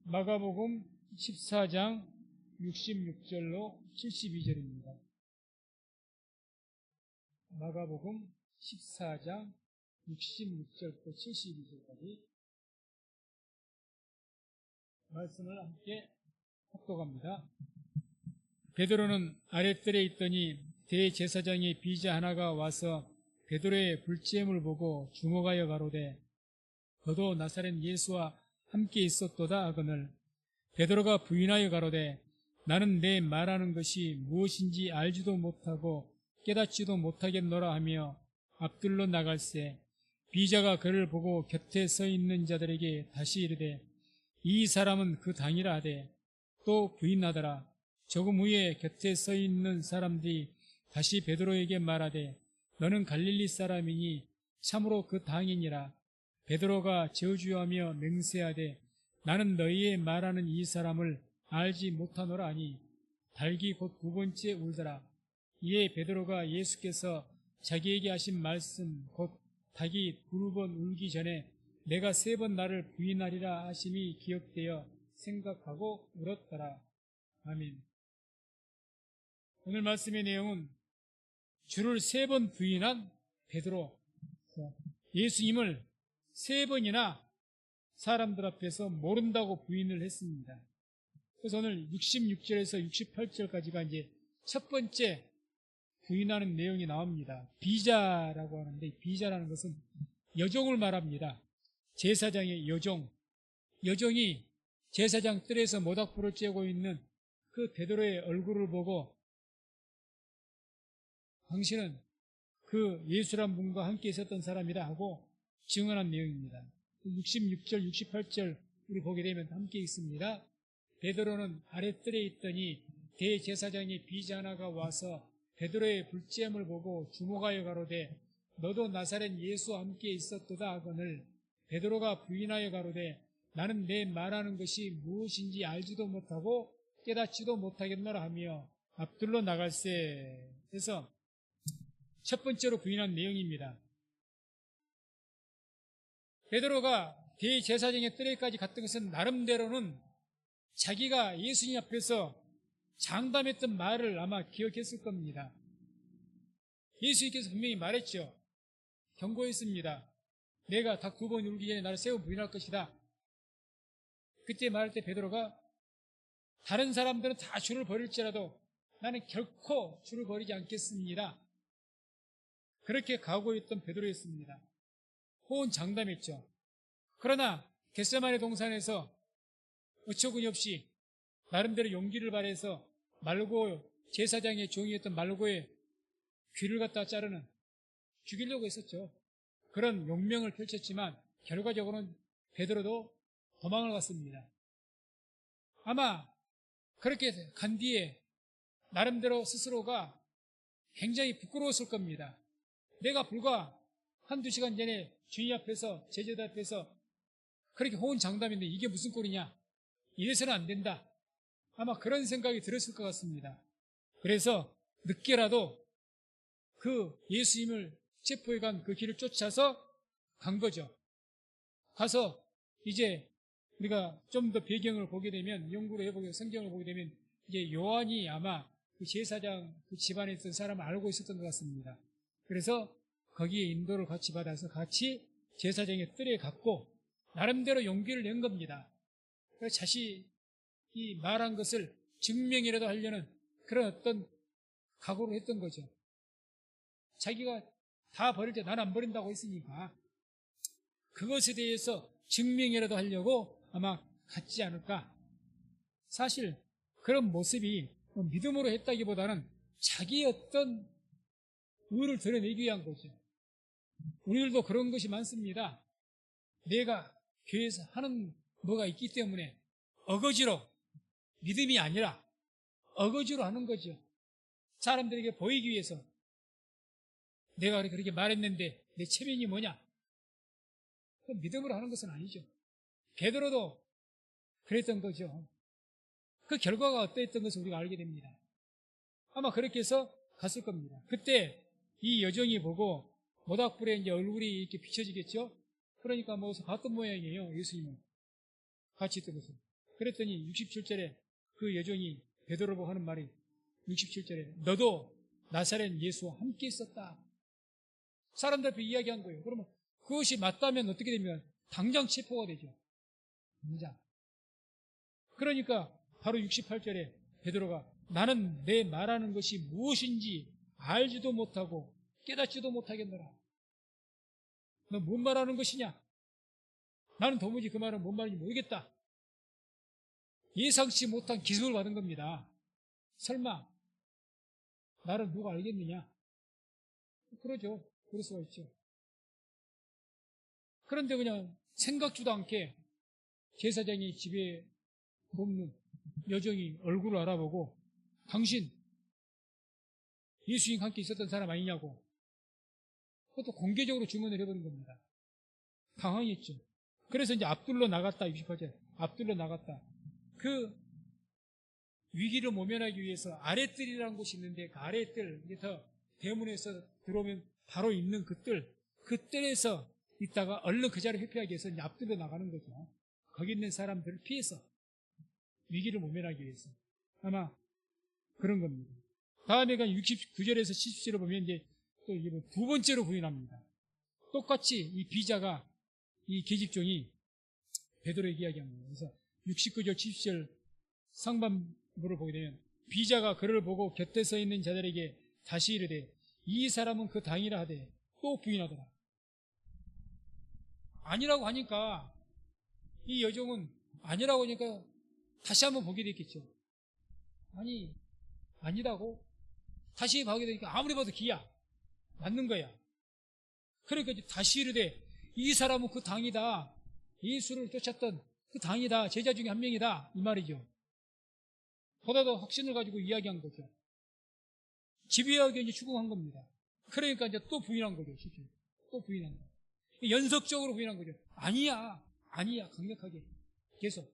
마가복음 14장 66절로 72절입니다. 마가복음 14장 66절부터 72절까지 말씀을 함께 합독합니다. 베드로는 아랫뜰에 있더니 대제사장의 비자 하나가 와서 베드로의 불지엠을 보고 주목하여 가로되 너도 나사렛 예수와 함께 있었도다 하거늘 베드로가 부인하여 가로되 나는 내 말하는 것이 무엇인지 알지도 못하고 깨닫지도 못하겠노라 하며 앞들로 나갈새 비자가 그를 보고 곁에 서 있는 자들에게 다시 이르되 이 사람은 그 당이라 하되 또 부인하더라. 조금 후에 곁에 서 있는 사람들이 다시 베드로에게 말하되 너는 갈릴리 사람이니 참으로 그 당이니라. 베드로가 저주하며 맹세하되 나는 너희의 말하는 이 사람을 알지 못하노라 하니 닭이 곧 두 번째 울더라. 이에 베드로가 예수께서 자기에게 하신 말씀 곧 닭이 두 번 울기 전에 내가 세 번 나를 부인하리라 하심이 기억되어 생각하고 울었더라. 아멘. 오늘 말씀의 내용은 주를 세 번 부인한 베드로, 예수님을 세 번이나 사람들 앞에서 모른다고 부인을 했습니다. 그래서 오늘 66절에서 68절까지가 이제 첫 번째 부인하는 내용이 나옵니다. 비자라고 하는데 비자라는 것은 여종을 말합니다. 제사장의 여종. 여종이 제사장 뜰에서 모닥불을 쬐고 있는 그 베드로의 얼굴을 보고 당신은 그 예수란 분과 함께 있었던 사람이라 하고 증언한 내용입니다. 66절, 68절 우리 보게 되면 함께 있습니다. 베드로는 아랫뜰에 있더니 대제사장의 비자 하나가 와서 베드로의 불지엠을 보고 주목하여 가로되 너도 나사렛 예수와 함께 있었도다 하거늘 베드로가 부인하여 가로되 나는 내 말하는 것이 무엇인지 알지도 못하고 깨닫지도 못하겠노라 하며 앞들로 나갈새. 그래서 첫 번째로 부인한 내용입니다. 베드로가 대제사장의 뜰에까지 갔던 것은 나름대로는 자기가 예수님 앞에서 장담했던 말을 아마 기억했을 겁니다. 예수님께서 분명히 말했죠. 경고했습니다. 내가 닭 두 번 울기 전에 나를 세 번 부인할 것이다. 그때 말할 때 베드로가 다른 사람들은 다 주를 버릴지라도 나는 결코 주를 버리지 않겠습니다. 그렇게 각오했던 베드로였습니다. 호언 장담했죠. 그러나 겟세마네 동산에서 어처구니 없이 나름대로 용기를 발해서 말고 제사장의 종이었던 말고의 귀를 갖다 자르는 죽이려고 했었죠. 그런 용명을 펼쳤지만 결과적으로는 베드로도 도망을 갔습니다. 아마 그렇게 간 뒤에 나름대로 스스로가 굉장히 부끄러웠을 겁니다. 내가 불과 한두 시간 전에 주님 앞에서 제자들 앞에서 그렇게 호언 장담했는데 이게 무슨 꼴이냐, 이래서는 안 된다, 아마 그런 생각이 들었을 것 같습니다. 그래서 늦게라도 그 예수님을 체포해 간 그 길을 쫓아서 간 거죠. 가서 이제 우리가 좀 더 배경을 보게 되면, 연구를 해보게, 성경을 보게 되면 이제 요한이 아마 그 제사장 그 집안에 있던 사람을 알고 있었던 것 같습니다. 그래서 거기에 인도를 같이 받아서 같이 제사장의 뜰에 갔고 나름대로 용기를 낸 겁니다. 그래서 자신이 말한 것을 증명이라도 하려는 그런 어떤 각오를 했던 거죠. 자기가 다 버릴 때 난 안 버린다고 했으니까 그것에 대해서 증명이라도 하려고 아마 갔지 않을까. 사실 그런 모습이 믿음으로 했다기보다는 자기의 어떤 의를 드러내기 위한 거죠. 우리들도 그런 것이 많습니다. 내가 교회에서 하는 뭐가 있기 때문에 어거지로, 믿음이 아니라 어거지로 하는 거죠. 사람들에게 보이기 위해서. 내가 그렇게 말했는데 내 체면이 뭐냐? 믿음으로 하는 것은 아니죠. 베드로도 그랬던 거죠. 그 결과가 어떠했던 것을 우리가 알게 됩니다. 아마 그렇게 해서 갔을 겁니다. 그때 이 여종이 보고 모닥불에 이제 얼굴이 이렇게 비춰지겠죠? 그러니까 뭐 봤던 모양이에요, 예수님은. 같이 있던 것을. 그랬더니 67절에 그 여종이 베드로 보고 하는 말이 67절에 너도 나사렛 예수와 함께 있었다. 사람들 앞에 이야기한 거예요. 그러면 그것이 맞다면 어떻게 되면 당장 체포가 되죠. 당장. 그러니까 바로 68절에 베드로가 나는 내 말하는 것이 무엇인지 알지도 못하고 깨닫지도 못하겠노라. 너 뭔 말하는 것이냐? 나는 도무지 그 말은 뭔 말인지 모르겠다. 예상치 못한 기습을 받은 겁니다. 설마 나를 누가 알겠느냐? 그러죠. 그럴 수가 있죠. 그런데 그냥 생각지도 않게 제사장이 집에 돕는 여종이 얼굴을 알아보고 당신 예수님과 함께 있었던 사람 아니냐고 그것도 공개적으로 주문을 해버린 겁니다. 당황했죠. 그래서 이제 앞둘러 나갔다. 68절 앞둘러 나갔다. 그 위기를 모면하기 위해서 아랫뜰이라는 곳이 있는데 그 아랫뜰 더 대문에서 들어오면 바로 있는 그 뜰에서 있다가 얼른 그 자리를 회피하기 위해서 이제 앞둘러 나가는 거죠. 거기 있는 사람들을 피해서 위기를 모면하기 위해서 아마 그런 겁니다. 다음에가 69절에서 70절을 보면 이제 또 두 번째로 부인합니다. 똑같이 이 비자가 이 계집종이 베드로에게 이야기합니다. 그래서 69절 70절 상반부를 보게 되면 비자가 그를 보고 곁에 서 있는 자들에게 다시 이르되 이 사람은 그 당이라 하되 또 부인하더라. 아니라고 하니까 이 여종은 아니라고 하니까 다시 한번 보게 됐겠죠. 아니라고 다시 보게 되니까 아무리 봐도 기야. 맞는 거야. 그러니까 이제 다시 이르되 이 사람은 그 당이다. 예수를 쫓았던 그 당이다. 제자 중에 한 명이다. 이 말이죠. 보다 더 확신을 가지고 이야기한 거죠. 집요하게 이제 추궁한 겁니다. 그러니까 이제 또 부인한 거죠. 실제. 또 부인한 거. 연속적으로 부인한 거죠. 아니야. 강력하게. 계속.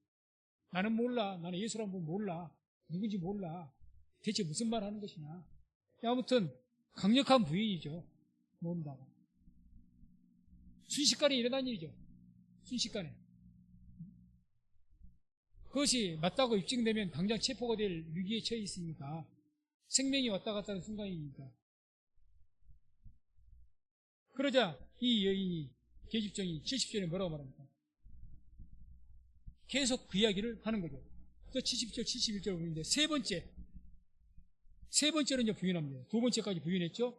나는 몰라. 나는 예수라는 분 몰라. 누군지 몰라. 대체 무슨 말 하는 것이냐. 아무튼 강력한 부인이죠. 모른다고. 순식간에 일어난 일이죠. 순식간에. 그것이 맞다고 입증되면 당장 체포가 될 위기에 처해 있으니까 생명이 왔다 갔다 하는 순간이니까. 그러자 이 여인이 계집종이 70절에 뭐라고 말합니까? 계속 그 이야기를 하는 거죠. 또 70절, 71절 보는데 세 번째로 이제 부인합니다. 두 번째까지 부인했죠.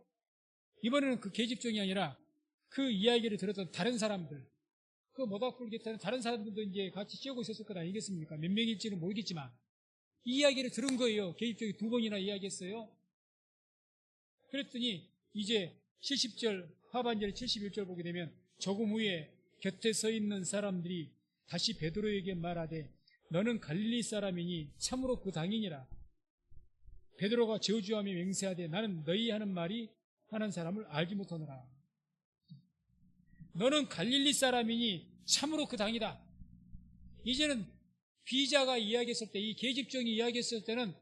이번에는 그 계집종이 아니라 그 이야기를 들었던 다른 사람들, 그 모닥불 곁에 다른 사람들도 이제 같이 쬐고 있었을 것 아니겠습니까? 몇 명일지는 모르겠지만 이 이야기를 들은 거예요. 계집종이 두 번이나 이야기했어요. 그랬더니 이제 70절 하반절 71절 보게 되면 조금 후에 곁에 서 있는 사람들이 다시 베드로에게 말하되 너는 갈릴리 사람이니 참으로 그 당이니라. 베드로가 저주하며 맹세하되 나는 너희 하는 말이 하는 사람을 알지 못하노라. 너는 갈릴리 사람이니 참으로 그 당이다. 이제는 비자가 이야기했을 때, 이 계집종이 이야기했을 때는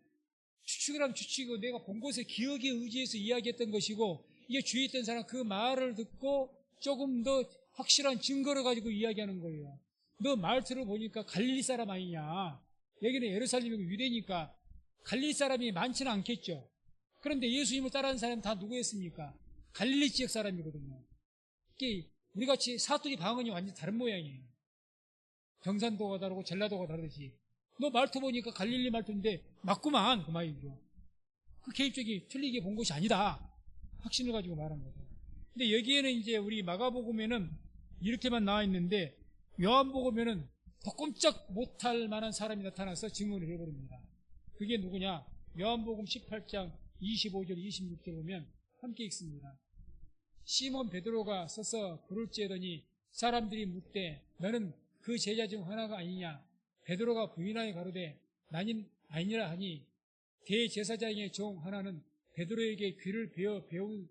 추측을 하면 추측이고 내가 본 것에 기억에 의지해서 이야기했던 것이고 이게 주위에 있던 사람 그 말을 듣고 조금 더 확실한 증거를 가지고 이야기하는 거예요. 너 말투를 보니까 갈릴리 사람 아니냐. 여기는 예루살렘이고 유대니까 갈릴리 사람이 많지는 않겠죠. 그런데 예수님을 따르는 사람은 다 누구였습니까? 갈릴리 지역 사람이거든요. 이게 우리같이 사투리 방언이 완전히 다른 모양이에요. 경산도가 다르고 전라도가 다르듯이 너 말투 보니까 갈릴리 말투인데 맞구만 그 말이죠. 그 계집종이 틀리게 본 것이 아니다. 확신을 가지고 말한 거죠. 근데 여기에는 이제 우리 마가복음에는 이렇게만 나와 있는데 요한복음에는 더 꼼짝 못할 만한 사람이 나타나서 증언을 해버립니다. 그게 누구냐? 요한복음 18장 25절 26절 보면 함께 읽습니다. 시몬 베드로가 서서 불을 쬐더니 사람들이 묻되 너는 그 제자 중 하나가 아니냐? 베드로가 부인하여 가로되 나는 아니라 하니 대제사장의 종 하나는 베드로에게 귀를 베어 배운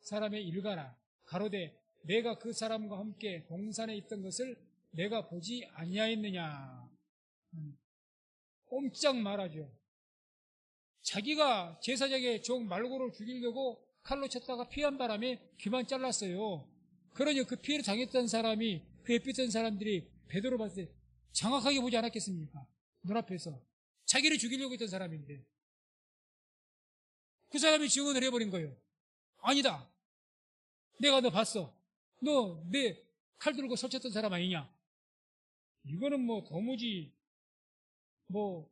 사람의 일가라. 가로되 내가 그 사람과 함께 동산에 있던 것을 내가 보지 아니하였느냐. 꼼짝 말하죠. 자기가 제사장의 종 말고를 죽이려고 칼로 쳤다가 피한 바람에 귀만 잘랐어요. 그러니 그 피해를 당했던 사람이 그 옆에 있던 사람들이 베드로 봤을 때 정확하게 보지 않았겠습니까? 눈앞에서 자기를 죽이려고 했던 사람인데 그 사람이 증언을 해버린 거예요. 아니다. 내가 너 봤어. 너 내 칼 들고 설쳤던 사람 아니냐. 이거는 뭐 도무지 뭐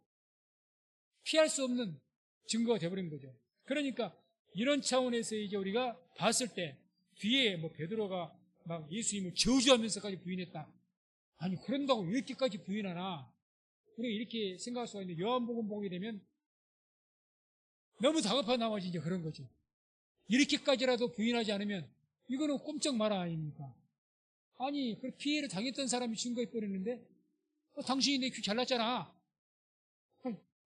피할 수 없는 증거가 돼버린 거죠. 그러니까 이런 차원에서 이제 우리가 봤을 때 뒤에 뭐 베드로가 막 예수님을 저주하면서까지 부인했다. 아니 그런다고 이렇게까지 부인하나? 우리가 이렇게 생각할 수가 있는데 요한복음 보게 되면 너무 다급한 나머지 이제 그런 거죠. 이렇게까지라도 부인하지 않으면 이거는 꼼짝 마라 아닙니까? 아니 그 피해를 당했던 사람이 증거해 버리는데 당신이 내 귀 잘났잖아.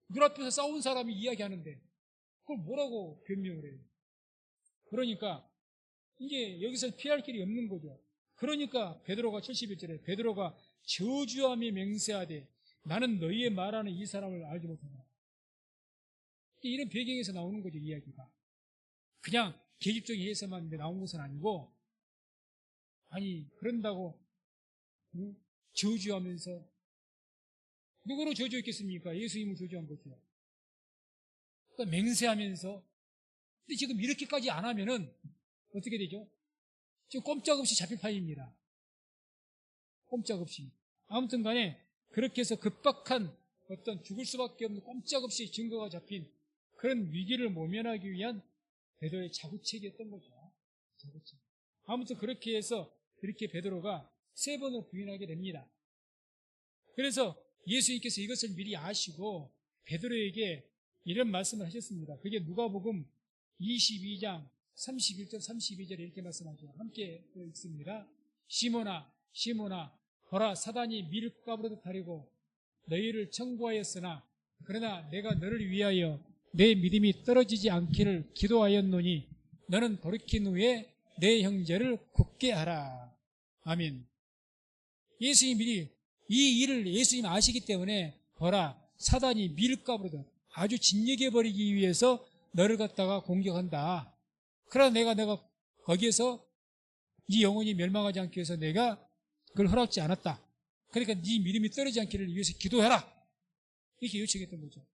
눈앞에서 싸운 사람이 이야기하는데 그걸 뭐라고 변명을 해요? 그러니까 이제 여기서 피할 길이 없는 거죠. 그러니까 베드로가 71절에 베드로가 저주하며 맹세하되 나는 너희의 말하는 이 사람을 알지 못한다. 이런 배경에서 나오는 거죠, 이야기가. 그냥 계집적인 해석만 나온 것은 아니고, 아니 그런다고 저주하면서 누구로 저주했겠습니까? 예수님을 저주한 거죠. 그러니까 맹세하면서. 근데 지금 이렇게까지 안 하면은 어떻게 되죠? 지금 꼼짝없이 잡힐 판입니다. 꼼짝없이. 아무튼 간에 그렇게 해서 급박한 어떤 죽을 수밖에 없는 꼼짝없이 증거가 잡힌 그런 위기를 모면하기 위한 베드로의 자구책이었던 거죠. 자구책. 아무튼 그렇게 해서 이렇게 베드로가 3번을 부인하게 됩니다. 그래서 예수님께서 이것을 미리 아시고 베드로에게 이런 말씀을 하셨습니다. 그게 누가복음 22장 31절 32절에 이렇게 말씀하죠. 함께 읽습니다. 시몬아 시몬아 보라 사단이 밀가부르듯 하려고 너희를 청구하였으나 그러나 내가 너를 위하여 내 믿음이 떨어지지 않기를 기도하였노니 너는 돌이킨 후에 내 형제를 굳게 하라. 아멘. 예수님이 미리 이 일을 예수님 아시기 때문에 보라 사단이 밀가부르듯 아주 진력해버리기 위해서 너를 갖다가 공격한다. 그러나 내가 거기에서 네 영혼이 멸망하지 않기 위해서 내가 그걸 허락지 않았다. 그러니까 네 믿음이 떨어지지 않기를 위해서 기도해라. 이렇게 요청했던 거죠.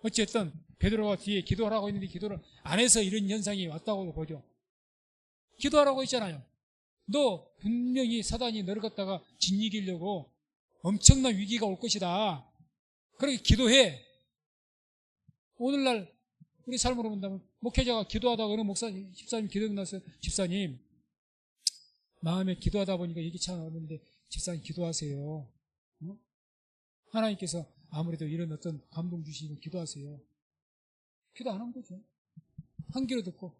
어쨌든 베드로가 뒤에 기도하라고 했는데 기도를 안 해서 이런 현상이 왔다고 보죠. 기도하라고 했잖아요. 너 분명히 사단이 너를 갖다가 짓이기려고 엄청난 위기가 올 것이다. 그렇게 기도해. 오늘날 우리 삶으로 본다면 목회자가 기도하다가 어느 목사님, 집사님 기도 나서 집사님 마음에 기도하다 보니까 이게 참 어려운데 집사님 기도하세요. 어? 하나님께서 아무래도 이런 어떤 감동 주시니까 기도하세요. 기도 안 한 거죠. 한 귀로 듣고.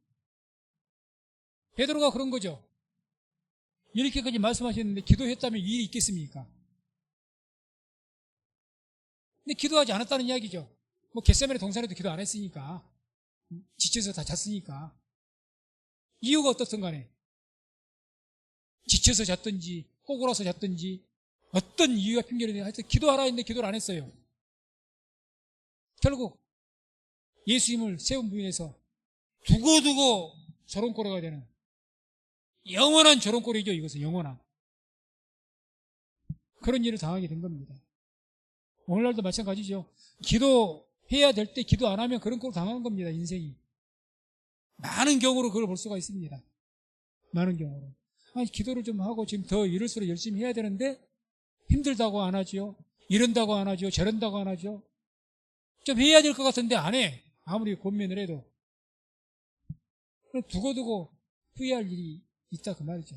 베드로가 그런 거죠. 이렇게까지 말씀하셨는데 기도했다면 이 일이 있겠습니까? 근데 기도하지 않았다는 이야기죠. 뭐 겟세마네 동산에도 기도 안 했으니까. 지쳐서 다 잤으니까. 이유가 어떻든 간에 지쳐서 잤든지 꼬꾸라서 잤든지 어떤 이유가 핑계를 하여튼 기도하라 했는데 기도를 안 했어요. 결국 예수님을 세운 부인에서 두고두고 조롱거리가 되는 영원한 조롱거리죠. 이것은 영원한 그런 일을 당하게 된 겁니다. 오늘날도 마찬가지죠. 기도해야 될 때 기도 안 하면 그런 꼴을 당하는 겁니다. 인생이 많은 경우로 그걸 볼 수가 있습니다. 많은 경우로 아니 기도를 좀 하고 지금 더 이럴수록 열심히 해야 되는데 힘들다고 안 하죠. 이런다고 안 하죠. 저런다고 안 하죠. 좀 해야 될 것 같은데 안 해. 아무리 권면을 해도 두고두고 후회할 일이 있다 그 말이죠.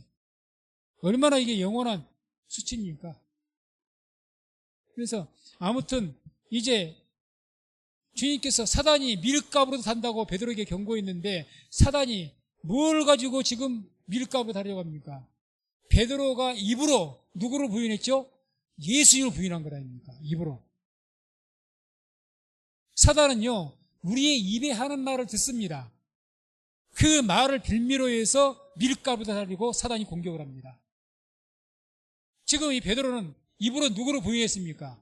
얼마나 이게 영원한 수치입니까? 그래서 아무튼 이제 주님께서 사단이 밀가부로 산다고 베드로에게 경고했는데 사단이 뭘 가지고 지금 밀가부로 다려고 합니까? 베드로가 입으로 누구를 부인했죠? 예수님을 부인한 거다 아닙니까? 입으로. 사단은요 우리의 입에 하는 말을 듣습니다. 그 말을 빌미로 해서 밀가부로 다리고 사단이 공격을 합니다. 지금 이 베드로는 입으로 누구를 부인했습니까?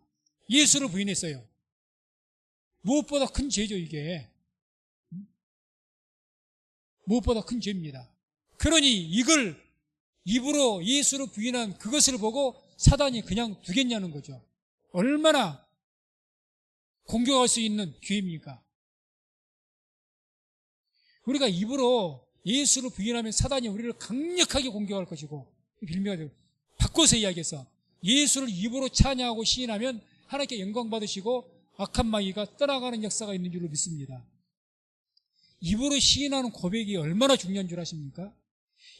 예수를 부인했어요. 무엇보다 큰 죄죠 이게. 무엇보다 큰 죄입니다. 그러니 이걸 입으로 예수를 부인한 그것을 보고 사단이 그냥 두겠냐는 거죠. 얼마나 공격할 수 있는 기회입니까? 우리가 입으로 예수를 부인하면 사단이 우리를 강력하게 공격할 것이고, 빌미가 되고, 바꿔서 이야기해서 예수를 입으로 찬양하고 시인하면 하나님께 영광 받으시고 악한 마귀가 떠나가는 역사가 있는 줄로 믿습니다. 입으로 시인하는 고백이 얼마나 중요한 줄 아십니까?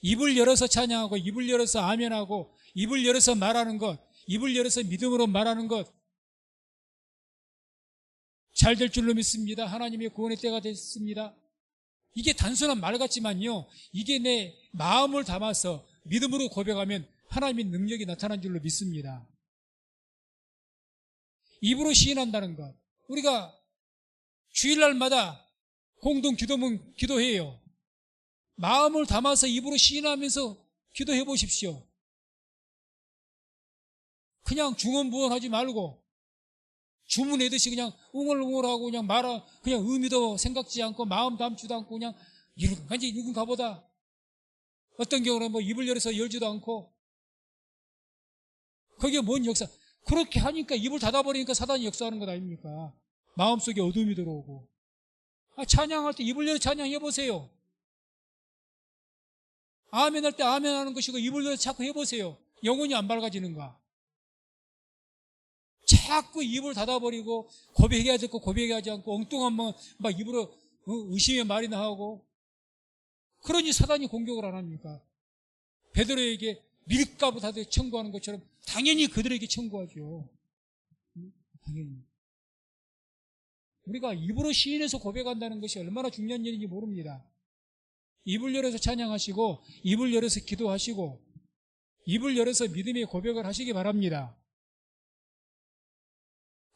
입을 열어서 찬양하고, 입을 열어서 아멘하고, 입을 열어서 말하는 것, 입을 열어서 믿음으로 말하는 것, 잘 될 줄로 믿습니다. 하나님의 구원의 때가 됐습니다. 이게 단순한 말 같지만요, 이게 내 마음을 담아서 믿음으로 고백하면 하나님의 능력이 나타난 줄로 믿습니다. 입으로 시인한다는 것, 우리가 주일날마다 공동 기도문 기도해요. 마음을 담아서 입으로 시인하면서 기도해 보십시오. 그냥 중언부언하지 말고 주문하듯이 그냥 웅얼웅얼하고 그냥 그냥 의미도 생각지 않고 마음 담지도 않고 그냥 이런가 보다. 어떤 경우는 뭐 입을 열어서 열지도 않고. 그게 뭔 역사? 그렇게 하니까 입을 닫아버리니까 사단이 역사하는 것 아닙니까? 마음속에 어둠이 들어오고. 찬양할 때 입을 열어 찬양해 보세요. 아멘 할 때 아멘 하는 것이고 입을 열어 자꾸 해보세요. 영혼이 안 밝아지는가? 자꾸 입을 닫아버리고 고백해야 될 거 고백하지 않고 엉뚱한 막 입으로 의심의 말이나 하고, 그러니 사단이 공격을 안 합니까? 베드로에게 밀가부 다들 청구하는 것처럼 당연히 그들에게 청구하죠. 당연히. 우리가 입으로 시인해서 고백한다는 것이 얼마나 중요한 일인지 모릅니다. 입을 열어서 찬양하시고 입을 열어서 기도하시고 입을 열어서 믿음의 고백을 하시기 바랍니다.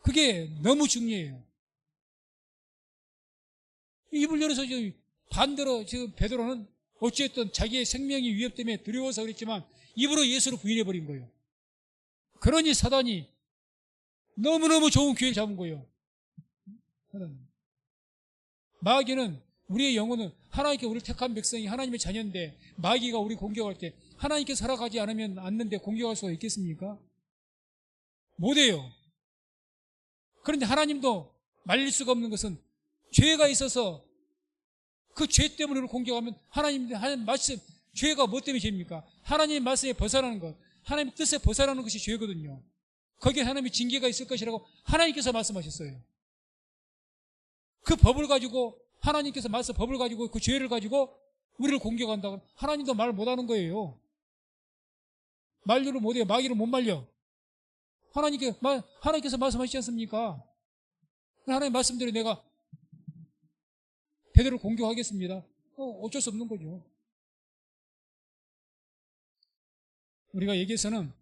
그게 너무 중요해요. 입을 열어서 반대로 지금 베드로는 어찌됐든 자기의 생명이 위협 때문에 두려워서 그랬지만 입으로 예수를 부인해버린 거예요. 그러니 사단이 너무너무 좋은 기회를 잡은 거예요. 마귀는, 우리의 영혼은 하나님께 우리를 택한 백성이 하나님의 자녀인데 마귀가 우리 공격할 때 하나님께 살아가지 않는데 공격할 수가 있겠습니까? 못해요. 그런데 하나님도 말릴 수가 없는 것은 죄가 있어서 그 죄 때문에 우리를 공격하면 하나님 말씀, 죄가 뭐 때문에 죄입니까? 하나님의 말씀에 벗어나는 것, 하나님의 뜻에 벗어나는 것이 죄거든요. 거기에 하나님의 징계가 있을 것이라고 하나님께서 말씀하셨어요. 그 법을 가지고, 하나님께서 법을 가지고 그 죄를 가지고 우리를 공격한다고 하나님도 말 못하는 거예요. 만류를 못해요. 마귀를 못 말려. 하나님께서 말씀하시지 않습니까? 하나님 말씀대로 내가 베드로를 공격하겠습니다. 어쩔 수 없는 거죠. 우리가 여기에서는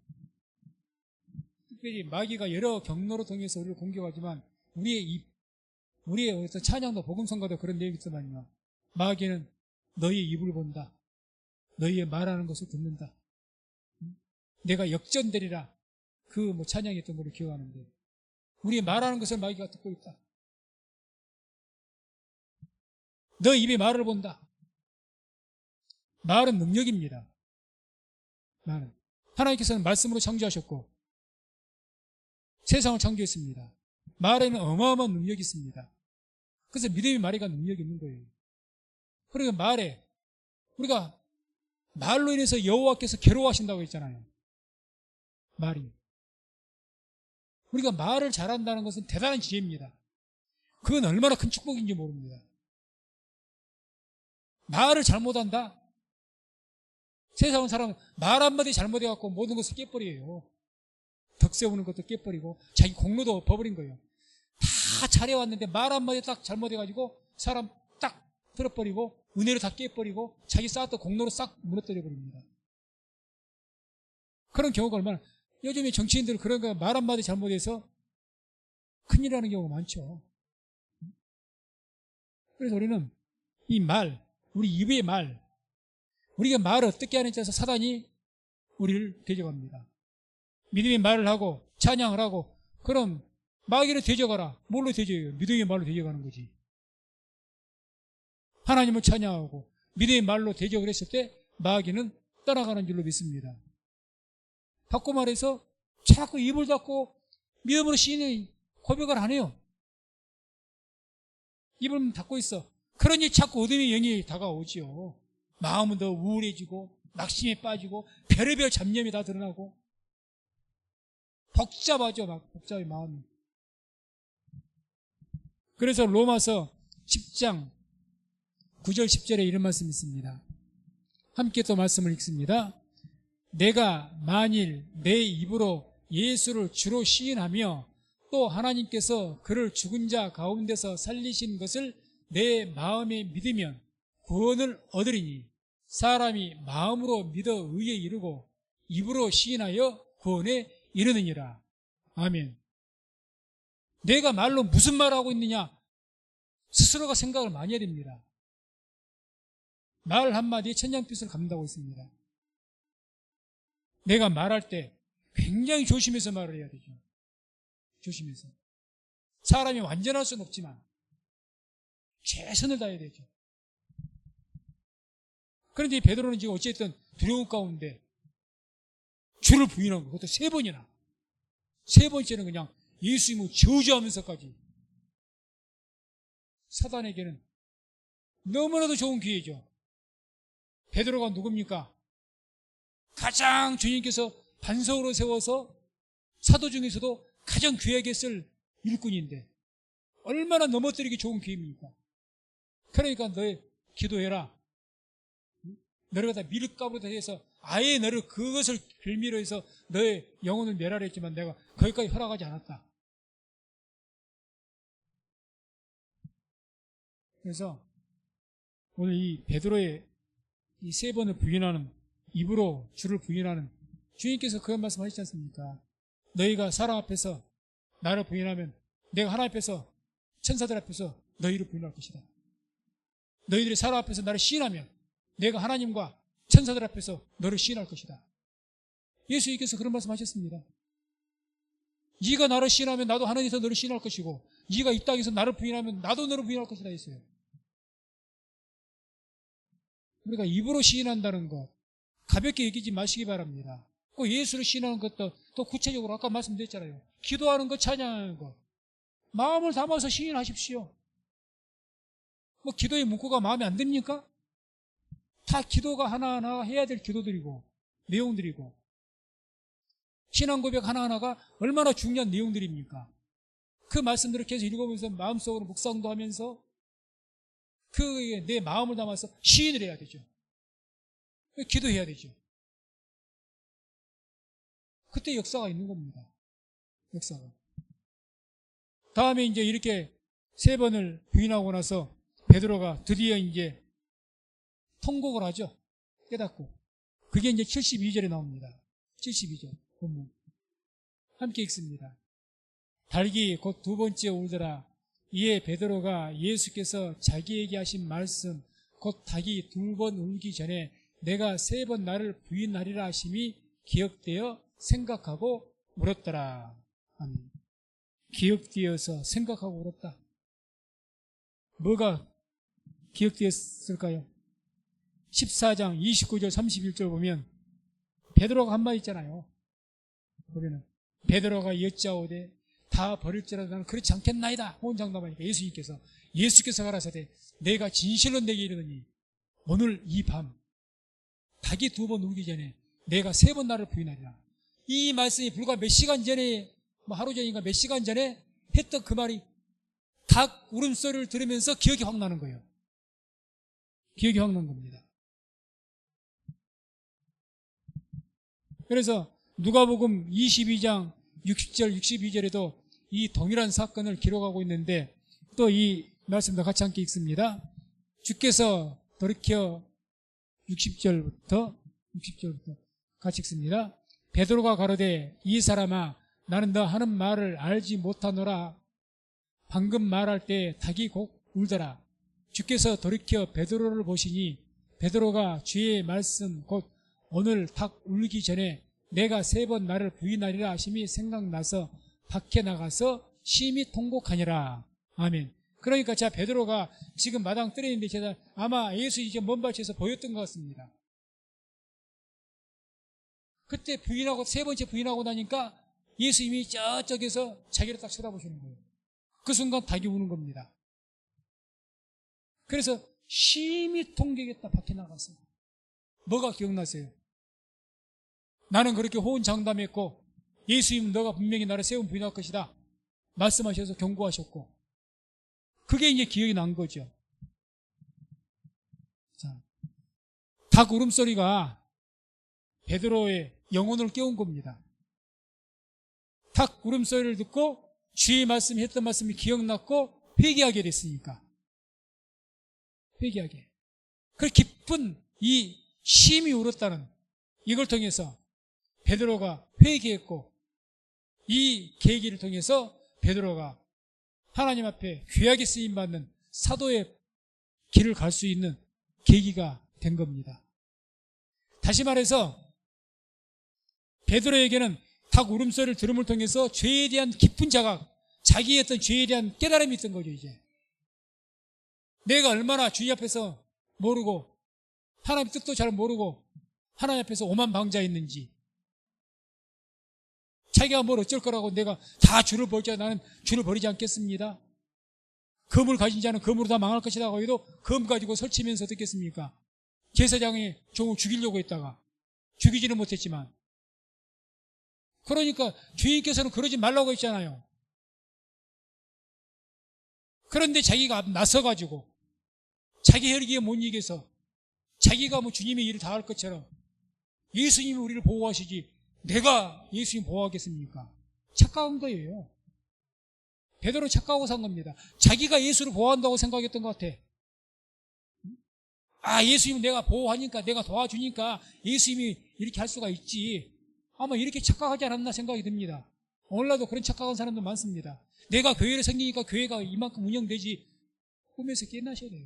특별히 마귀가 여러 경로로 통해서 우리를 공격하지만 우리의 찬양도 복음성가도 그런 내용이 있지만요, 마귀는 너희의 입을 본다. 너희의 말하는 것을 듣는다. 내가 역전되리라. 그 찬양했던 걸 기억하는데, 우리의 말하는 것을 마귀가 듣고 있다. 너 입의 말을 본다. 말은 능력입니다. 말은. 하나님께서는 말씀으로 창조하셨고 세상을 창조했습니다. 말에는 어마어마한 능력이 있습니다. 그래서 믿음의 말에가 능력이 있는 거예요. 그러니까 말에, 우리가 말로 인해서 여호와께서 괴로워하신다고 했잖아요. 말이. 우리가 말을 잘한다는 것은 대단한 지혜입니다. 그건 얼마나 큰 축복인지 모릅니다. 말을 잘못한다? 세상 사람은 말 한마디 잘못해갖고 모든 것을 깨버려요. 덕 세우는 것도 깨버리고 자기 공로도 엎어버린 거예요. 다 잘해왔는데 말 한마디 딱 잘못해가지고 사람 딱 들어버리고 은혜를 다 깨버리고 자기 쌓았던 공로를 싹 무너뜨려버립니다. 그런 경우가 얼마나, 요즘에 정치인들 그런 거 말 한마디 잘못해서 큰일 나는 경우가 많죠. 그래서 우리는 이 말, 우리 입의 말, 우리가 말을 어떻게 하는지 해서 사단이 우리를 대적합니다. 믿음의 말을 하고 찬양을 하고, 그럼 마귀를 대적하라. 뭘로 대적해요? 믿음의 말로 대적하는 거지. 하나님을 찬양하고 믿음의 말로 대적을 했을 때 마귀는 떠나가는 줄로 믿습니다. 바꿔 말해서 자꾸 입을 닫고 믿음으로 시인의 고백을 안 해요. 입을 닫고 있어. 그러니 자꾸 어둠의 영이 다가오지요. 마음은 더 우울해지고 낙심에 빠지고 별의별 잡념이 다 드러나고 복잡하죠. 막 복잡해 마음이. 그래서 로마서 10장 9절 10절에 이런 말씀이 있습니다. 함께 또 말씀을 읽습니다. 내가 만일 내 입으로 예수를 주로 시인하며 또 하나님께서 그를 죽은 자 가운데서 살리신 것을 내 마음에 믿으면 구원을 얻으리니 사람이 마음으로 믿어 의에 이르고 입으로 시인하여 구원에 이르느니라. 아멘. 내가 말로 무슨 말을 하고 있느냐? 스스로가 생각을 많이 해야 됩니다. 말 한마디에 천냥빚을 갚는다고 했습니다. 내가 말할 때 굉장히 조심해서 말을 해야 되죠. 조심해서. 사람이 완전할 수는 없지만 최선을 다해야 되죠. 그런데 베드로는 지금 어쨌든 두려움 가운데 주를 부인한 거, 그것도 3번이나. 3번째는 그냥 예수님을 저주하면서까지. 사단에게는 너무나도 좋은 기회죠. 베드로가 누굽니까? 가장 주님께서 반석으로 세워서 사도 중에서도 가장 귀하게 쓸 일꾼인데 얼마나 넘어뜨리기 좋은 기회입니까? 그러니까 너희 기도해라. 너를 갖다 밀가루로 해서 아예 너를 그것을 빌미로 해서 너의 영혼을 멸하려 했지만 내가 거기까지 허락하지 않았다. 그래서 오늘 이 베드로의 이 3번을 부인하는, 입으로 주를 부인하는, 주님께서 그런 말씀 하시지 않습니까? 너희가 사람 앞에서 나를 부인하면 내가 하나님 앞에서, 천사들 앞에서 너희를 부인할 것이다. 너희들이 사람 앞에서 나를 시인하면 내가 하나님과 천사들 앞에서 너를 시인할 것이다. 예수님께서 그런 말씀 하셨습니다. 네가 나를 시인하면 나도 하나님께서 너를 시인할 것이고 네가 이 땅에서 나를 부인하면 나도 너를 부인할 것이다 했어요. 우리가 입으로 시인한다는 것 가볍게 여기지 마시기 바랍니다. 꼭 예수를 시인하는 것도 또 구체적으로 아까 말씀드렸잖아요. 기도하는 것, 찬양하는 것 마음을 담아서 시인하십시오. 뭐 기도의 문구가 마음에 안 듭니까? 다 기도가 하나하나 해야 될 기도들이고 내용들이고 신앙 고백 하나하나가 얼마나 중요한 내용들입니까? 그 말씀들을 계속 읽어보면서 마음속으로 묵상도 하면서 그 내 마음을 담아서 시인을 해야 되죠. 기도해야 되죠. 그때 역사가 있는 겁니다. 역사가. 다음에 이제 이렇게 3번을 부인하고 나서 베드로가 드디어 이제 통곡을 하죠. 깨닫고. 그게 이제 72절에 나옵니다. 72절 본문. 함께 읽습니다. 닭이 곧 2번째 울더라. 이에 베드로가 예수께서 자기에게 하신 말씀 곧 닭이 2번 울기 전에 내가 3번 나를 부인하리라 하심이 기억되어 생각하고 울었더라. 아멘. 기억되어서 생각하고 울었다. 뭐가 기억되었을까요? 14장 29절 31절 보면 베드로가 한 말 있잖아요. 보면은 베드로가 여짜오되 다 버릴지라도 나는 그렇지 않겠나이다. 호언장담하니까 예수께서 가라사대 내가 진실로 내게 이르노니 오늘 이 밤 닭이 2번 울기 전에 내가 3번 나를 부인하리라. 이 말씀이 불과 몇 시간 전에 뭐 하루 전인가 몇 시간 전에 했던 그 말이 닭 울음소리를 들으면서 기억이 확 나는 거예요. 기억이 확 난 겁니다. 그래서 누가복음 22장 60절 62절에도 이 동일한 사건을 기록하고 있는데 또 이 말씀도 같이 함께 읽습니다. 주께서 돌이켜 60절부터 같이 읽습니다. 베드로가 가로되 이 사람아 나는 너 하는 말을 알지 못하노라. 방금 말할 때 닭이 곧 울더라. 주께서 돌이켜 베드로를 보시니 베드로가 주의 말씀 곧 오늘 닭 울기 전에 내가 3번 나를 부인하리라 하심이 생각나서 밖에 나가서 심히 통곡하니라. 아멘. 그러니까 자 베드로가 지금 마당 뜰에 있는데 제가 아마 예수 이제 먼 발치에서 보였던 것 같습니다. 그때 부인하고 3번째 부인하고 나니까 예수님이 저쪽에서 자기를 딱 쳐다보시는 거예요. 그 순간 닭이 우는 겁니다. 그래서 심히 통곡했다 밖에 나갔어요. 뭐가 기억나세요? 나는 그렇게 호언장담했고 예수님은 너가 분명히 나를 세운 부인할 것이다 말씀하셔서 경고하셨고, 그게 이제 기억이 난 거죠. 자, 닭 울음소리가 베드로의 영혼을 깨운 겁니다. 닭 울음소리를 듣고 주의 말씀이 했던 말씀이 기억났고 회개하게 됐으니까. 회개하게. 그 기쁜 이 심히 울었다는 이걸 통해서 베드로가 회개했고, 이 계기를 통해서 베드로가 하나님 앞에 귀하게 쓰임받는 사도의 길을 갈 수 있는 계기가 된 겁니다. 다시 말해서 베드로에게는 닭 울음소리를 들음을 통해서 죄에 대한 깊은 자각, 자기의 어떤 죄에 대한 깨달음이 있던 거죠. 이제 내가 얼마나 주님 앞에서 모르고 하나님 뜻도 잘 모르고 하나님 앞에서 오만방자했는지, 자기가 뭘 어쩔 거라고 내가 다 주를 버리자, 나는 주를 버리지 않겠습니다. 검을 가진 자는 검으로 다 망할 것이다 하고 해도 검 가지고 설치면서 어떻겠습니까? 제사장의 종을 죽이려고 했다가 죽이지는 못했지만, 그러니까 주인께서는 그러지 말라고 했잖아요. 그런데 자기가 나서가지고 자기 혈기에 못 이겨서 자기가 뭐 주님의 일을 다 할 것처럼 예수님이 우리를 보호하시지 내가 예수님 보호하겠습니까? 착각한 거예요. 베드로는 착각하고 산 겁니다. 자기가 예수를 보호한다고 생각했던 것 같아. 아, 예수님 내가 보호하니까, 내가 도와주니까 예수님이 이렇게 할 수가 있지. 아마 이렇게 착각하지 않았나 생각이 듭니다. 오늘날도 그런 착각한 사람도 많습니다. 내가 교회를 생기니까 교회가 이만큼 운영되지. 꿈에서 깨어나셔야 돼요.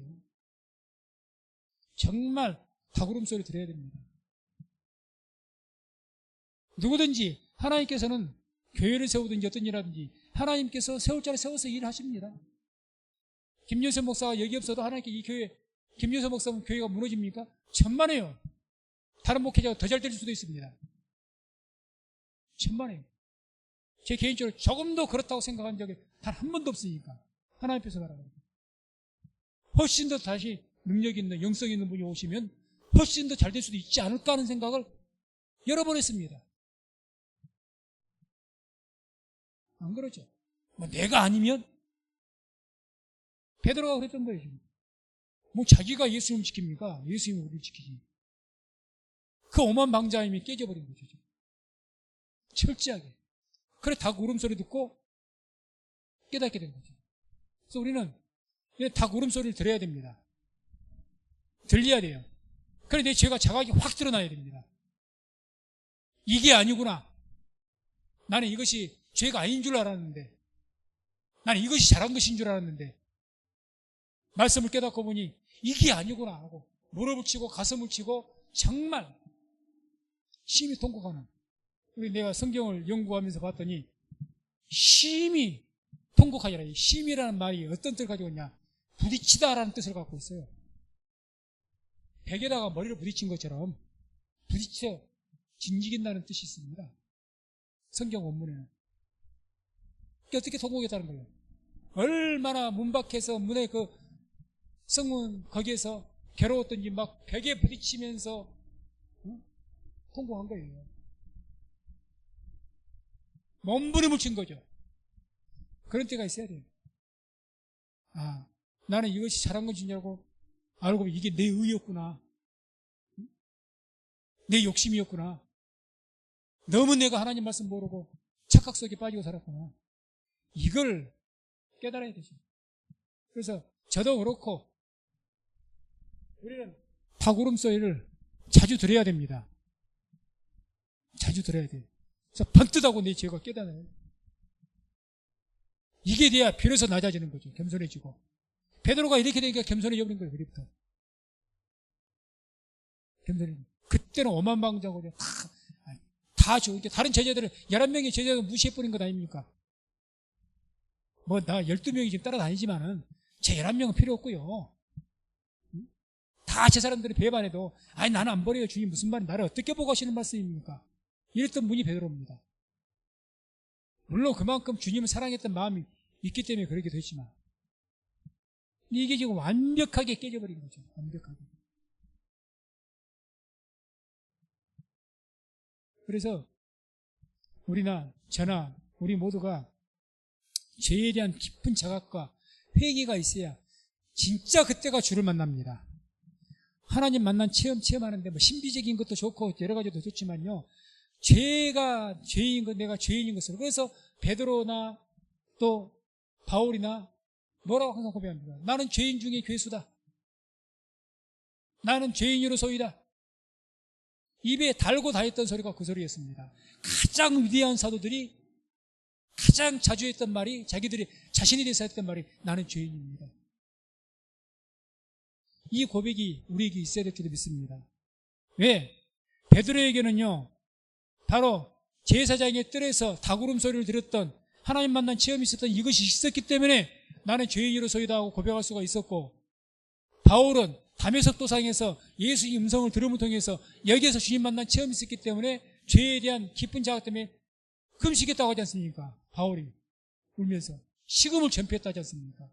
정말 닭울음소리 들어야 됩니다. 누구든지 하나님께서는 교회를 세우든지 어떤 일하든지 하나님께서 세울 자를 세워서 일하십니다. 김윤선 목사가 여기 없어도 하나님께 이 교회, 김윤선 목사면 교회가 무너집니까? 천만에요. 다른 목회자가 더 잘 될 수도 있습니다. 천만에요. 제 개인적으로 조금도 그렇다고 생각한 적이 단 한 번도 없으니까. 하나님 앞에서 말하는 훨씬 더 다시 능력 있는, 영성 있는 분이 오시면 훨씬 더 잘 될 수도 있지 않을까 하는 생각을 여러 번 했습니다. 안 그러죠? 뭐 내가 아니면? 베드로가 그랬던 거예요. 지금. 뭐 자기가 예수님을 지킵니까? 예수님이 우리를 지키지. 그 오만방자임이 깨져버린 거죠. 지금. 철저하게. 그래 닭 울음소리 듣고 깨닫게 된 거죠. 그래서 우리는 닭 울음소리를 들어야 됩니다. 들려야 돼요. 그래 내 죄가 자각이 확 드러나야 됩니다. 이게 아니구나. 나는 이것이 죄가 아닌 줄 알았는데, 나는 이것이 잘한 것인 줄 알았는데, 말씀을 깨닫고 보니 이게 아니구나 하고 무릎을 치고 가슴을 치고 정말 심히 통곡하는. 우리 내가 성경을 연구하면서 봤더니 심히 통곡하리라. 심이라는 말이 어떤 뜻을 가지고 있냐? 부딪히다라는 뜻을 갖고 있어요. 벽에다가 머리를 부딪힌 것처럼 부딪혀 진지긴다는 뜻이 있습니다. 성경 원문에는. 어떻게 통곡했다는 거예요? 얼마나 문 밖에서 문에 그 성문 거기에서 괴로웠던지 막 벽에 부딪히면서 통곡한 거예요. 몸부림을 친 거죠. 그런 때가 있어야 돼요. 아, 나는 이것이 잘한 건지 알고 알고 이게 내 의였구나. 내 욕심이었구나. 너무 내가 하나님 말씀 모르고 착각 속에 빠지고 살았구나. 이걸 깨달아야 되죠. 그래서 저도 그렇고 우리는 닭 울음소리를 자주 들어야 됩니다. 자주 들어야 돼요. 그래서 번뜩하고 내 죄가 깨달아요. 이게 돼야 비로소 낮아지는 거죠. 겸손해지고. 베드로가 이렇게 되니까 겸손해져버린 거예요. 그때부터. 겸손해. 그때는 오만방자고 다 좋은데 다른 제자들은 11명의 제자들 무시해버린 것 아닙니까? 뭐 나 12명이 지금 따라다니지만은 제 11명은 필요 없고요. 다 제 사람들이 배반해도 아니 나는 안 버려요. 주님 무슨 말이 나를 어떻게 보고 하시는 말씀입니까? 이랬던 분이 베드로입니다. 물론 그만큼 주님을 사랑했던 마음이 있기 때문에 그렇게 됐지만 이게 지금 완벽하게 깨져버린 거죠. 완벽하게. 그래서 우리나 저나 우리 모두가 죄에 대한 깊은 자각과 회개가 있어야 진짜 그때가 주를 만납니다. 하나님 만난 체험하는데 뭐 신비적인 것도 좋고 여러 가지도 좋지만요. 죄가 죄인 것, 내가 죄인인 것으로. 그래서 베드로나 또 바울이나 뭐라고 항상 고백합니다. 나는 죄인 중에 괴수다. 나는 죄인으로소이다. 입에 달고 다녔던 소리가 그 소리였습니다. 가장 위대한 사도들이 가장 자주 했던 말이, 자기들이 자신에 대해서 했던 말이 나는 죄인입니다. 이 고백이 우리에게 있어야 될 줄 믿습니다. 왜? 베드로에게는요, 바로 제사장의 뜰에서 닭울음 소리를 들었던 하나님 만난 체험이 있었던 이것이 있었기 때문에 나는 죄인으로소이다 하고 고백할 수가 있었고, 바울은 다메섹 도상에서 예수의 음성을 들음을 통해서 여기에서 주님 만난 체험이 있었기 때문에 죄에 대한 깊은 자각 때문에 금식했다고 하지 않습니까? 바울이 울면서 식음을 전폐했다 하지 않습니까?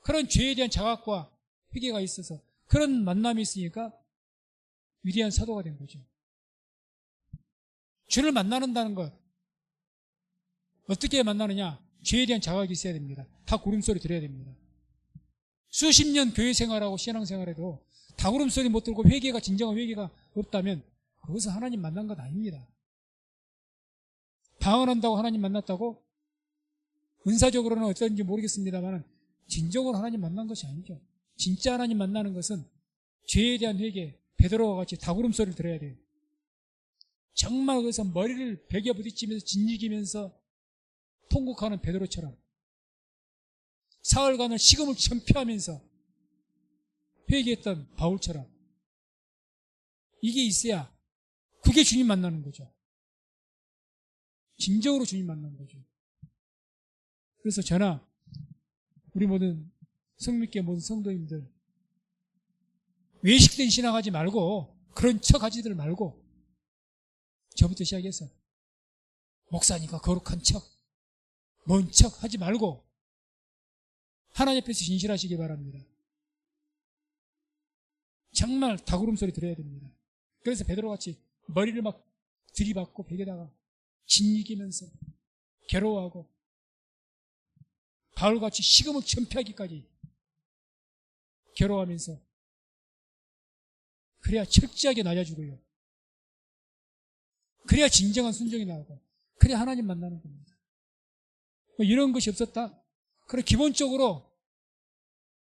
그런 죄에 대한 자각과 회개가 있어서 그런 만남이 있으니까 위대한 사도가 된 거죠. 주를 만나는다는 것 어떻게 만나느냐? 죄에 대한 자각이 있어야 됩니다. 다 구름소리 들어야 됩니다. 수십 년 교회 생활하고 신앙생활에도 다구름소리 못 들고 회개가 진정한 회개가 없다면 그것은 하나님 만난 것 아닙니다. 방언한다고 하나님 만났다고 은사적으로는 어떤지 모르겠습니다만 진정으로 하나님 만난 것이 아니죠. 진짜 하나님 만나는 것은 죄에 대한 회개, 베드로와 같이 다구름소리를 들어야 돼요. 정말 그래서 머리를 베개 부딪히면서 짓이기면서 통곡하는 베드로처럼 사흘간을 식음을 전폐하면서 회개했던 바울처럼 이게 있어야 그게 주님 만나는 거죠. 진정으로 주님 만나는 거죠. 그래서 저나 우리 모든 성믿게 모든 성도님들 외식된 신앙하지 말고 그런 척하지들 말고 저부터 시작해서 목사니까 거룩한 척, 먼 척 하지 말고 하나님 앞에서 진실하시기 바랍니다. 정말 다구름 소리 들어야 됩니다. 그래서 베드로같이 머리를 막 들이받고 벽에다가 짓이기면서 괴로워하고 바울같이 식음을 전폐하기까지 괴로워하면서 그래야 철저하게 낮아지고요. 그래야 진정한 순종이 나오고 그래야 하나님 만나는 겁니다. 뭐 이런 것이 없었다? 그래 기본적으로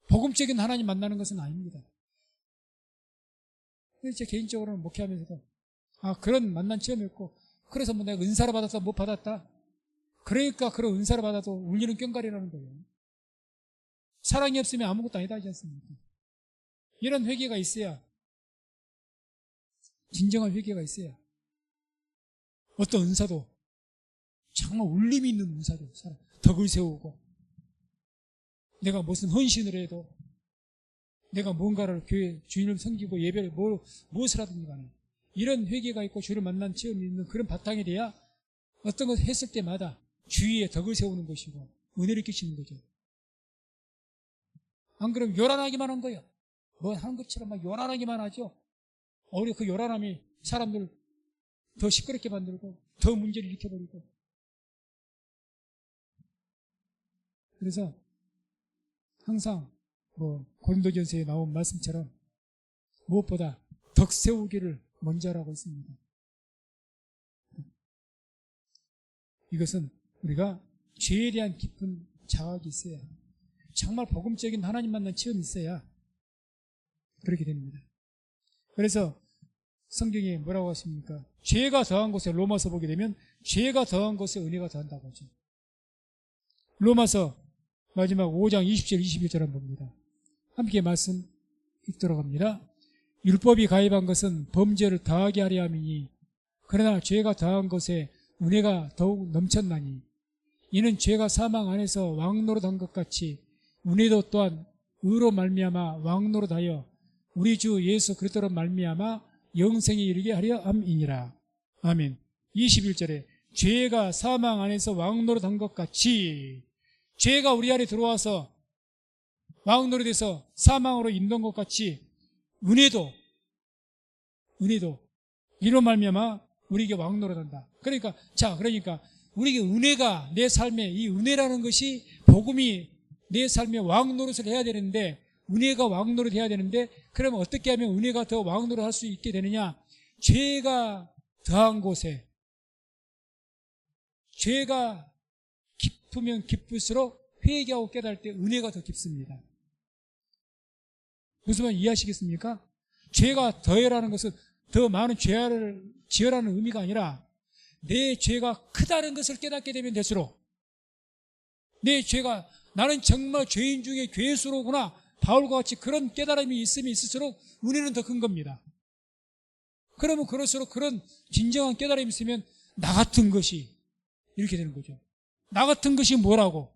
복음적인 하나님 만나는 것은 아닙니다. 제 개인적으로는 목회하면서도 그런 만난 체험이었고 그래서 뭐 내가 은사를 받았다 못 받았다 그러니까 그런 은사를 받아도 울리는 꽹과리라는 거예요. 사랑이 없으면 아무것도 아니다 하지 않습니까? 이런 회개가 있어야 진정한 회개가 있어야 어떤 은사도 정말 울림이 있는 은사도 덕을 세우고 내가 무슨 헌신을 해도 내가 뭔가를 교회 주인을 섬기고 예배를 무엇을 하든지 간에 이런 회개가 있고 주를 만난 체험이 있는 그런 바탕이 돼야 어떤 것을 했을 때마다 주위에 덕을 세우는 것이고 은혜를 끼치는 거죠. 안 그러면 요란하기만 한 거예요. 뭐 하는 것처럼 막 요란하기만 하죠. 오히려 그 요란함이 사람들 더 시끄럽게 만들고 더 문제를 일으켜버리고 그래서 항상 고린도전서에 나온 말씀처럼 무엇보다 덕 세우기를 먼저 하라고 했습니다. 이것은 우리가 죄에 대한 깊은 자각이 있어야 정말 복음적인 하나님 만난 체험이 있어야 그렇게 됩니다. 그래서 성경에 뭐라고 하십니까? 죄가 더한 곳에 로마서 보게 되면 죄가 더한 곳에 은혜가 더한다고 하죠. 로마서 마지막 5장 20절 21절 한번 봅니다. 함께 말씀 읽도록 합니다. 율법이 가입한 것은 범죄를 더하게 하려 함이니 그러나 죄가 더한 것에 은혜가 더욱 넘쳤나니 이는 죄가 사망 안에서 왕노릇한 것 같이 은혜도 또한 의로 말미암아 왕노릇하여 우리 주 예수 그리스도로 말미암아 영생에 이르게 하려 함이니라. 아멘. 21절에 죄가 사망 안에서 왕노릇한 것 같이 죄가 우리 안에 들어와서 왕 노릇에서 사망으로 인도한 것 같이 은혜도 이로 말미암아 우리에게 왕 노릇한다. 그러니까 우리에게 은혜가 내 삶에 이 은혜라는 것이 복음이 내 삶에 왕 노릇을 해야 되는데 은혜가 왕 노릇 해야 되는데 그러면 어떻게 하면 은혜가 더 왕 노릇 할 수 있게 되느냐? 죄가 더한 곳에 죄가 깊으면 깊을수록 회개하고 깨달을 때 은혜가 더 깊습니다. 무슨 말 이해하시겠습니까? 죄가 더해라는 것은 더 많은 죄를 지어라는 의미가 아니라 내 죄가 크다는 것을 깨닫게 되면 될수록 내 죄가 나는 정말 죄인 중에 괴수로구나 바울과 같이 그런 깨달음이 있으면 있을수록 은혜는 더 큰 겁니다. 그러면 그럴수록 그런 진정한 깨달음이 있으면 나 같은 것이 이렇게 되는 거죠. 나 같은 것이 뭐라고?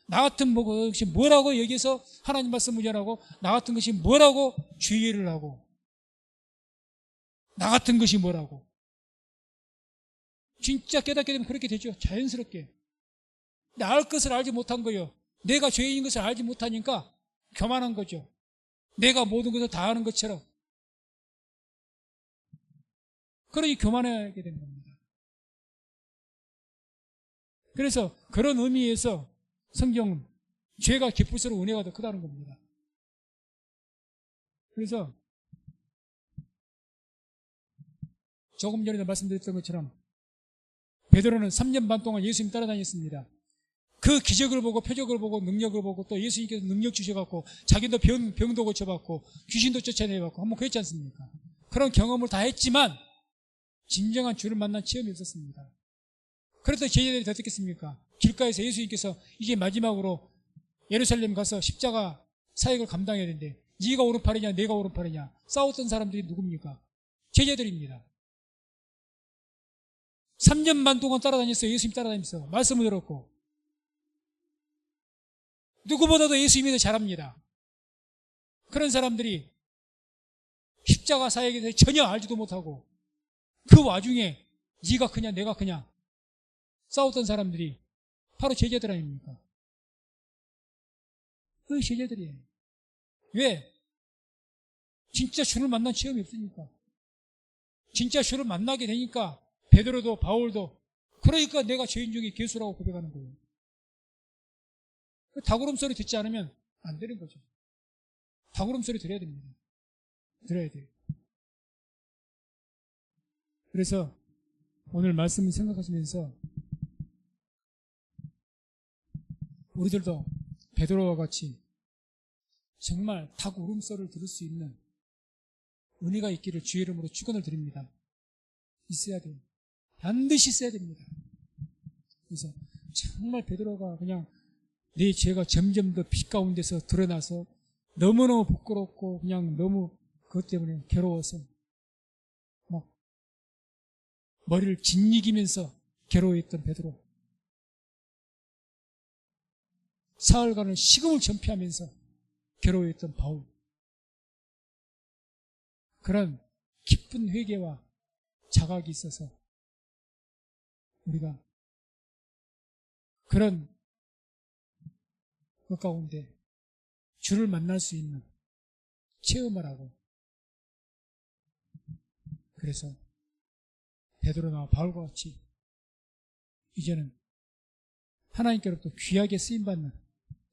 나 같은 것이 뭐라고 여기서 하나님 말씀 문제라고 나 같은 것이 뭐라고 주의를 하고 나 같은 것이 뭐라고 진짜 깨닫게 되면 그렇게 되죠. 자연스럽게. 근데 알 것을 알지 못한 거예요. 내가 죄인인 것을 알지 못하니까 교만한 거죠. 내가 모든 것을 다 아는 것처럼. 그러니 교만하게 된 겁니다. 그래서 그런 의미에서 성경은 죄가 깊을수록 은혜가 더 크다는 겁니다. 그래서 조금 전에도 말씀드렸던 것처럼 베드로는 3년 반 동안 예수님 따라다녔습니다. 그 기적을 보고 표적을 보고 능력을 보고 또 예수님께서 능력 주셔갖고 자기도 병도 고쳐받고 귀신도 쫓아내봤고 한번 그랬지 않습니까? 그런 경험을 다 했지만 진정한 주를 만난 체험이 없었습니다. 그래서 제자들이 어떻게 했습니까? 길가에서 예수님께서 이제 마지막으로 예루살렘 가서 십자가 사역을 감당해야 되는데 네가 오른팔이냐 내가 오른팔이냐 싸웠던 사람들이 누굽니까? 제자들입니다. 3년 반 동안 따라다녔어요. 예수님 따라다니면서 말씀을 들었고 누구보다도 예수님이 더 잘합니다. 그런 사람들이 십자가 사역에 대해 전혀 알지도 못하고 그 와중에 네가 크냐 내가 크냐 싸웠던 사람들이 바로 제자들 아닙니까? 그 제자들이에요. 왜? 진짜 주를 만난 체험이 없으니까. 진짜 주를 만나게 되니까 베드로도 바울도 그러니까 내가 죄인 중에 괴수라고 고백하는 거예요. 닭울음 소리 듣지 않으면 안 되는 거죠. 닭울음 소리 들어야 됩니다. 들어야 돼요. 그래서 오늘 말씀을 생각하시면서 우리들도 베드로와 같이 정말 닭 울음소리를 들을 수 있는 은혜가 있기를 주의 이름으로 축원을 드립니다. 있어야 돼요. 반드시 있어야 됩니다. 그래서 정말 베드로가 그냥 내 죄가 점점 더 빛 가운데서 드러나서 너무너무 부끄럽고 그냥 너무 그것 때문에 괴로워서 막 머리를 짓이기면서 괴로워했던 베드로. 사흘간을 식음을 전폐하면서 괴로워했던 바울. 그런 깊은 회개와 자각이 있어서 우리가 그런 것 가운데 주를 만날 수 있는 체험을 하고 그래서 베드로나 바울과 같이 이제는 하나님께로부터 귀하게 쓰임받는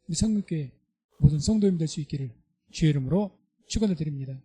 우리 성육교회 모든 성도님 될 수 있기를 주의 이름으로 축원을 드립니다.